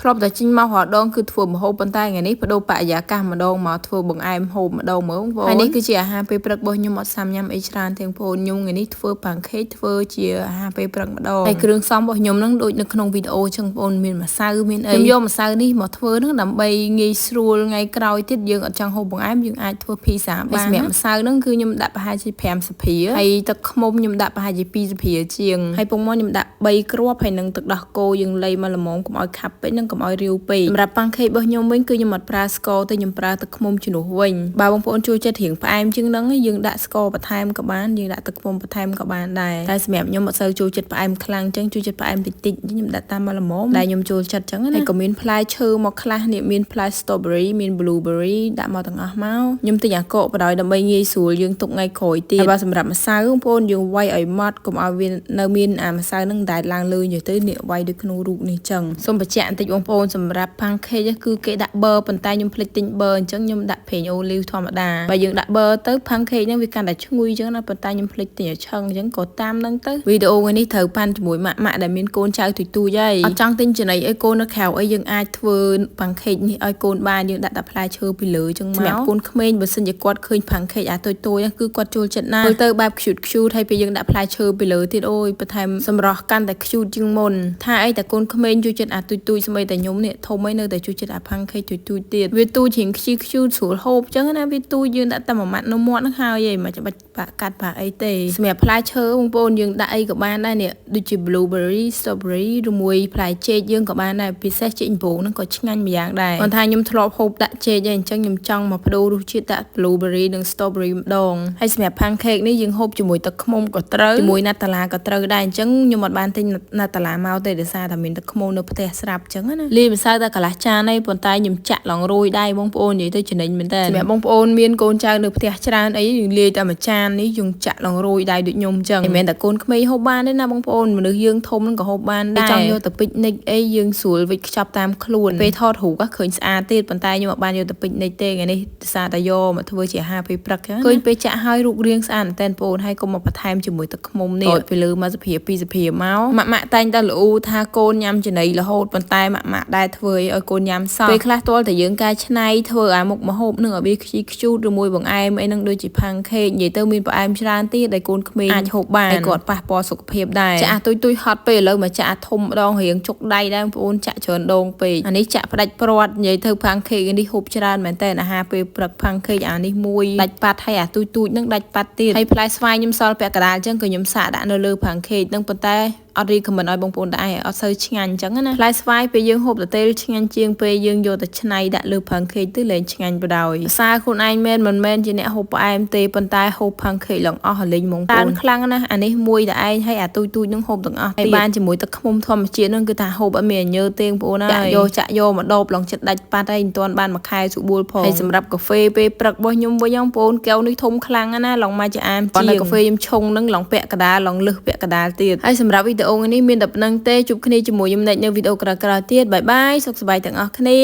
គ្របតែជីងមករដងគឺធ្វើម្ហូបប៉ុន្តែថ្ងៃនេះបដូរបរិយាកាសម្ដងមកធ្វើបង្អែមហូបម្ដងមើលបងប្អូនហើយនេះគឺជាអាហារពេលព្រឹករបស់ខ្ញុំអត់សាំញ៉ាំអីច្រើនទាំងបងប្អូនខ្ញុំថ្ងៃនេះធ្វើប៉ាំងខេកធ្វើជាអាហារពេលព្រឹកម្ដងហើយគ្រឿងផ្សំរបស់ខ្ញុំហ្នឹងដូចនៅក្នុងវីដេអូចឹងបងប្អូនមានម្សៅមានអីខ្ញុំយកម្សៅនេះមកធ្វើហ្នឹងដើម្បីងាយស្រួលថ្ងៃក្រោយទៀតយើងអត់ចង់ហូបបង្អែមយើងអាចធ្វើភីហ្សាបានសម្រាប់ម្សៅហ្នឹងគឺខ្ញុំដាក់ប្រហែលជា5សភាហើយទឹកឃ្មុំខ្ញុំដាក់ប្រហែលជា2សភាជាងហើយពងមាន់ខ្ញុំដាក់3គ្រាប់ហើយនឹងទឹកដោះគោយើងលៃមកល្មមកុំឲ្យខាប់ពេកនិងកុំឲ្យរាវពេកសម្រាប់ប៉ាំងខេករបស់ខ្ញុំវិញគឺខ្ញុំអត់ប្រើស្ករទេខ្ញុំប្រើទឹកឃ្មុំជំនួសវិញបើបងប្អូនចូលចិត្តរៀងផ្អែមជាងហ្នឹងយើងដាក់ស្ករបន្ថែមក៏បានយើងដាក់ទឹកឃ្មុំបន្ថែមក៏បានដែរតែសម្រាប់ខ្ញុំអត់សូវចូលចិត្តផ្អែមខ្លាំងអញ្ចឹងចូលចិត្តផ្អែមតិចតិចខ្ញុំដាក់តាមមកល្មមដែលខ្ញុំចូលចិត្តអញ្ចឹងណាហើយក៏មានផ្លែឈើមកខ្លះនេះមានផ្លែ strawberry មាន blueberry ដាក់មកទាំងអស់មកខ្ញុំទិញអាកកបដ ாய் ដើម្បីងាយស្រួលយើងទុកថ្ងៃក្រោយទៀតហើយបើសម្រាប់ម្សៅបងប្អូនយើងវាយឲ្យម៉ត់កុំឲ្យវានៅមានអាម្សៅហ្នឹងដែលឡើងលើយទៅនេះវាយដូចក្នុងរូបនេះអញ្ចឹងសូមបញ្ជាក់បន្តិចបងប្អូនសម្រាប់ប៉ាំងខេកគឺគេដាក់ប៊ឺប៉ុន្តែខ្ញុំភ្លេចទិញប៊ឺអញ្ចឹងខ្ញុំដាក់ប្រេងអូលីវធម្មតាបើយើងដាក់ប៊ឺទៅប៉ាំងខេកហ្នឹងវាកាន់តែឈ្ងុយអញ្ចឹងណាប៉ុន្តែខ្ញុំភ្លេចទិញឲ្យឆឹងអញ្ចឹងក៏តាមហ្នឹងទៅវីដេអូនេះត្រូវប៉ាន់ជាមួយម៉ាក់ដែលមានកូនចៅទូចទូចហើយអត់ចង់ទិញចំណីឲ្យកូននៅក្រៅអីយើងអាចធ្វើប៉ាំងខេកនេះឲ្យកូនបានយើងដាក់តែផ្លែឈើពីលើអញ្ចឹងមកសម្រាប់កូនក្មេងបើសិនជាគាត់ឃើញប៉ាំងខេកអាតូចតូចគឺគាត់ចូលចិត្តណាស់ទៅបែប cute ហើយពេលយើងដាក់ផ្លែឈើពីលើទៀតអូយបន្ថែមសម្រស់កាន់តែ cute ជាងមុនថាអីតែកូនក្មេងចូលចិត្តអាតូចតូចស្មីតែខ្ញុំនេះធំអីនៅតែចូលចិត្តអាប៉ាំងខេកតូចតូចទៀតវាទូជាងខ្ជិលខ្ជូតស្រួលហូបអញ្ចឹងណាវាទូយើងដាក់តែមួយម៉ាត់នៅមាត់ហ្នឹងហើយឯងមិនចាំបាច់បាក់កាត់បាក់អីទេសម្រាប់ផ្លែឈើបងប្អូនយើងដាក់អីក៏បានដែរនេះដូចជា blueberry strawberry ឬមួយផ្លែចេកយើងក៏បានដែរពិសេសចេកអំពងហ្នឹងក៏ឆ្ងាញ់ម្យ៉ាងដែរប៉ុន្តែខ្ញុំធ្លាប់ហូបដាក់ចេកឯងអញ្ចឹងខ្ញុំចង់មកបដូររសជាតិដាក់ blueberry និង strawberry ម្ដងហើយសម្រាប់ pancake នេះយើងហូបជាមួយទឹកឃ្មុំក៏ត្រូវជាមួយណាត់តាឡាក៏ត្រូវដែរអញ្ចឹងខ្ញុំអត់បានទិញណាត់តាឡាមកទេដោយសារតែមានទឹកឃ្មុំនៅផ្ទះស្រាប់អញ្ចឹងណាលាយម្សៅតែកន្លះចានឯងប៉ុន្តែខ្ញុំចាក់ឡងរួយដែរបងប្អូននិយាយទៅចំណេញមែនតើសម្រាប់បងប្អូនមានកូនចៅនៅផ្ទះច្រើនអីយើងលាយតែមួយចាននេះយើងចាក់ឡងរួយដែរដូចខ្ញុំអញ្ចឹងមិនមែនតែកូនក្មេងហូបបានទេណាបងប្អូនមនុស្សយើងធំនឹងក៏ហូបបានដែរចង់យកទៅពិកនិចអីយើងស្រួលវិចខ្ចប់តាមខ្លួនពេលថតរូបឃើញស្អាតទៀតប៉ុន្តែខ្ញុំអត់បានយកទៅពិកនិចទេថ្ងៃនេះដោយសារតែយកមកធ្វើជាអាហារពេលព្រឹកឃើញពេលចាក់ហើយរូបរាងស្អាតមែនតើបងប្អូនហើយកុំមកបន្ថែមជាមួយទឹកឃ្មុំនេះពេលលើមកសភាពីសភាមកម៉ាក់តែងតែល្អូថាកូនញ៉ាំចំណីរហូតប៉ុន្តែម៉ាក់ដែរធ្វើឲ្យកូនញ៉ាំសោះពេលខ្លះទាល់តែយើងកែច្នៃធ្វើអាមុខម្ហូបនឹងឲ្យវាខ្ជិលខ្ជូតឬមួយបង្អែមអីនឹងដូចជាផាំងខេកនិយាយទៅមានផ្អែមច្រើនទៀតដែលកូនក្មេងអាចហូបបានហើយគាត់ប៉ះពាល់សុខភាពដែរចាក់ទុយទុយហត់ពេលឥឡូវមកចាក់ធំម្ដងរៀងជុកដៃដែរបងប្អូនចាក់ច្រើនដងពេកអានេះចាក់ផ្ដាច់ព្រាត់និយាយទៅផាំងខេកនេះហូបច្រើនមែនតើអាហារពេលព្រឹកផាំងខេកអានេះមួយដាច់ប៉ាត់ហើយអាទុយទុយនឹងដាច់ប៉ាត់ទៀតហើយផ្លែស្វាយខ្ញុំសល់ពាក់កណ្ដាលអញ្ចឹងក៏ខ្ញុំសាកដាក់នៅលើផាំងខេកនឹងប៉ុន្តែអត់រីខមមិនឲ្យបងប្អូនដែរអត់សូវឆ្ងាញ់អញ្ចឹងណាផ្លែស្វាយពេលយើងហូបទៅទេឆ្ងាញ់ជាងពេលយើងយកទៅច្នៃដាក់លើផាំងខេកទៅលែងឆ្ងាញ់បដ ாய் សារខ្លួនឯងមិនមែនជាអ្នកហូបផ្អែមទេប៉ុន្តែហូបផាំងខេកឡើងអស់លេងហ្មងតានខ្លាំងណាស់អានេះមួយតែឯងហើយអាទូចនឹងហូបទាំងអស់ហើយបានជាមួយទឹកឃ្មុំធម្មជាតិនឹងគឺថាហូបអត់មានញើទេបងប្អូនហើយចាក់យកមកដបឡងចិត្តដាច់ប៉ាត់ហើយមិនទាន់បានមួយខែសុបួលផងហើយសម្រាប់កាហ្វេពេលព្រឹករបស់ខ្ញុំវិញបងប្អូនកែវនេះធំខ្លាំងណាស់ឡងមកជាអាមជាងកាហ្វេខ្ញុំឆុងនឹងឡងពាក់កដាលឡងលឹះពាក់កដាលទៀតហើយសម្រាប់វីដេអូនេះមានតែប៉ុណ្្នឹងទេជួបគ្នាជាមួយខ្ញុំនៅវីដេអូក្រោយៗទៀតបាយបាយសុខសប្បាយទាំងអស់គ្នា